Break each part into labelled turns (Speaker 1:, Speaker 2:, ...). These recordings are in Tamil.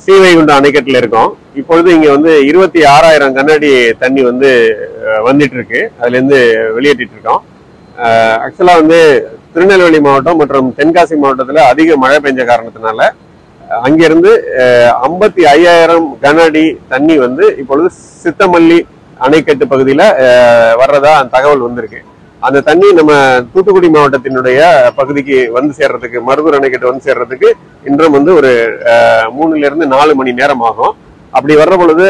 Speaker 1: ஸ்ரீவைகுண்டம் அணைக்கட்டில் இருக்கோம். இப்பொழுது இங்க வந்து 26,000 கண்ணாடி தண்ணி வந்து வந்துட்டு இருக்கு. அதுல இருந்து வெளியேற்றிட்டு இருக்கோம். ஆக்சுவலா வந்து திருநெல்வேலி மாவட்டம் மற்றும் தென்காசி மாவட்டத்துல அதிக மழை பெஞ்ச காரணத்தினால அங்கிருந்து 55,000 கனஅடி தண்ணி வந்து இப்பொழுது சித்தமல்லி அணைக்கட்டு பகுதியில வர்றதா தகவல் வந்திருக்கு. அந்த தண்ணி நம்ம தூத்துக்குடி மாவட்டத்தினுடைய பகுதிக்கு வந்து சேர்றதுக்கு, மருதூர் அணைக்கட்டு வந்து சேர்றதுக்கு இன்றும் வந்து ஒரு 3 to 4 மணி நேரம் ஆகும். அப்படி வர்ற பொழுது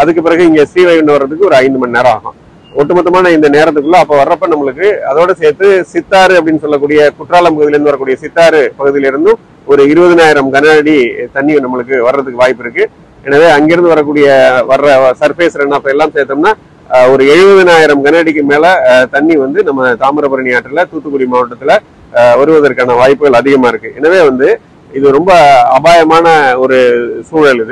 Speaker 1: அதுக்கு பிறகு இங்க ஸ்ரீவைகுண்டம் வர்றதுக்கு ஒரு 5 மணி நேரம் ஆகும். ஒட்டுமொத்தமான இந்த நேரத்துக்குள்ள அப்ப வர்றப்ப நம்மளுக்கு அதோட சேர்த்து சித்தாறு அப்படின்னு சொல்லக்கூடிய குற்றாலம் பகுதியிலிருந்து வரக்கூடிய சித்தாறு பகுதியிலிருந்தும் ஒரு 20,000 கனஅடி தண்ணி நம்மளுக்கு வர்றதுக்கு வாய்ப்பு இருக்கு. எனவே அங்கிருந்து வரக்கூடிய சர்ஃபேஸ் ரன் ஆஃப் எல்லாம் சேர்த்தோம்னா ஒரு 70,000 கனஅடிக்கு மேல தண்ணி வந்து நம்ம தாமிரபரணி ஆற்றுல தூத்துக்குடி மாவட்டத்துல வருவதற்கான வாய்ப்புகள் அதிகமா இருக்கு. எனவே வந்து இது ரொம்ப அபாயமான ஒரு சூழல்.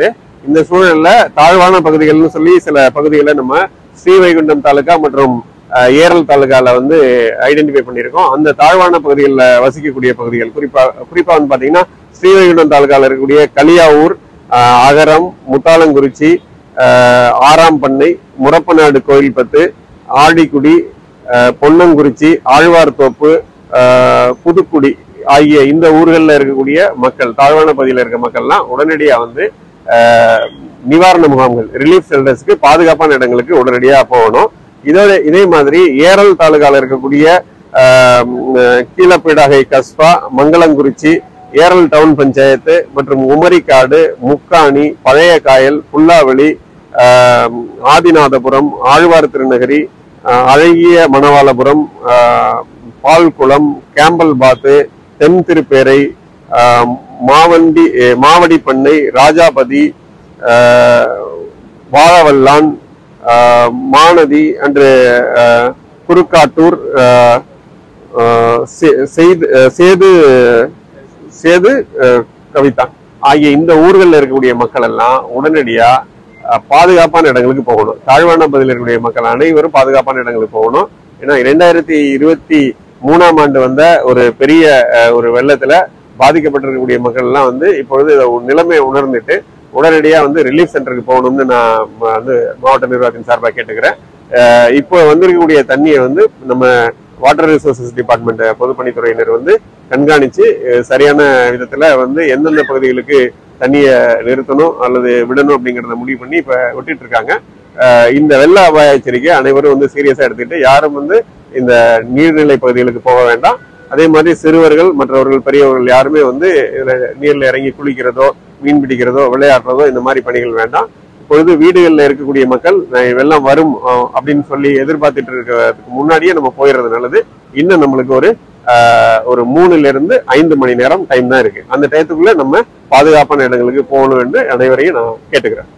Speaker 1: இந்த சூழல்ல தாழ்வான பகுதிகள்னு சொல்லி சில பகுதிகளை நம்ம ஸ்ரீவைகுண்டம் தாலுகா மற்றும் ஏரல் தாலுகால வந்து ஐடென்டிஃபை பண்ணியிருக்கோம். அந்த தாழ்வான பகுதிகளில் வசிக்கக்கூடிய பகுதிகள் குறிப்பா வந்து பாத்தீங்கன்னா ஸ்ரீவைகுண்டம் தாலுகால இருக்கக்கூடிய களியாவூர், அகரம், முத்தாலங்குறிச்சி, ஆறாம் பண்ணை, முரப்பநாடு கோயில்பத்து, ஆடிக்குடி, பொன்னங்குறிச்சி, ஆழ்வார்தோப்பு, புதுக்குடி ஆகிய இந்த ஊர்களில் இருக்கக்கூடிய மக்கள், தாழ்வான பகுதியில் இருக்க மக்கள்லாம் உடனடியா வந்து நிவாரண முகாம்கள், ரிலீஃப் ஷெல்டர்ஸ்க்கு, பாதுகாப்பான இடங்களுக்கு உடனடியா போகணும். இதே மாதிரி ஏரல் தாலுகால இருக்கக்கூடிய கீழப்பீடாகை கஸ்பா, மங்களங்குறிச்சி, ஏரல் டவுன் பஞ்சாயத்து மற்றும் உமரிக்காடு, முக்காணி, பழைய காயல், புல்லாவெளி, ஆதிநாதபுரம், ஆழ்வார் திருநகரி, அழகிய மணவாளபுரம், பால்குளம், கேம்பல் பாத்து, தென் திருப்பேரை, மாவடிப்பண்ணை, ராஜாபதி, வாழவல்லான், மாநதி அன்று குறுக்காட்டூர், சேது கவிதா ஆகிய இந்த ஊர்களில் இருக்கக்கூடிய மக்கள் எல்லாம் உடனடியா பாதுகாப்பான இடங்களுக்கு போகணும். தாழ்வான பகுதியில் இருக்கக்கூடிய மக்கள் அனைவரும் பாதுகாப்பான இடங்களுக்கு போகணும். ஏன்னா 2023ஆம் ஆண்டு வந்த ஒரு பெரிய ஒரு வெள்ளத்துல பாதிக்கப்பட்டிருக்கக்கூடிய மக்கள் எல்லாம் வந்து இப்பொழுது நிலைமையை உணர்ந்துட்டு உடனடியா வந்து ரிலீஃப் சென்டருக்கு போகணும்னு நான் வந்து மாவட்ட நிர்வாகத்தின் சார்பாக கேட்டுக்கிறேன். இப்போ வந்திருக்கக்கூடிய தண்ணியை வந்து நம்ம வாட்டர் ரிசோர்சஸ் டிபார்ட்மெண்ட், பொதுப்பணித்துறையினர் வந்து கண்காணிச்சு சரியான விதத்துல வந்து எந்தெந்த பகுதிகளுக்கு தண்ணியை நிறுத்தணும் அல்லது விடணும் அப்படிங்கிறத முடிவு பண்ணி இப்ப விட்டுட்டு இருக்காங்க. இந்த வெள்ள அபாய எச்சரிக்கை அனைவரும் வந்து சீரியஸா எடுத்துக்கிட்டு யாரும் வந்து இந்த நீர்நிலை பகுதிகளுக்கு போக வேண்டாம். அதே மாதிரி சிறுவர்கள், மற்றவர்கள், பெரியவர்கள் யாருமே வந்து நீர்ல இறங்கி குளிக்கிறதோ, மீன் பிடிக்கிறதோ, விளையாடுறதோ இந்த மாதிரி பணிகள் வேண்டாம். இப்பொழுது வீடுகளில் இருக்கக்கூடிய மக்கள் வெள்ளம் வரும் அப்படின்னு சொல்லி எதிர்பார்த்துட்டு இருக்கிறதுக்கு முன்னாடியே நம்ம போயிடுறது நல்லது. இன்னும் நம்மளுக்கு ஒரு 3 to 5 மணி நேரம் டைம் தான் இருக்கு. அந்த டயத்துக்குள்ள நம்ம பாதுகாப்பான இடங்களுக்கு போகணும் என்று அனைவரையும் நான் கேட்டுக்கிறேன்.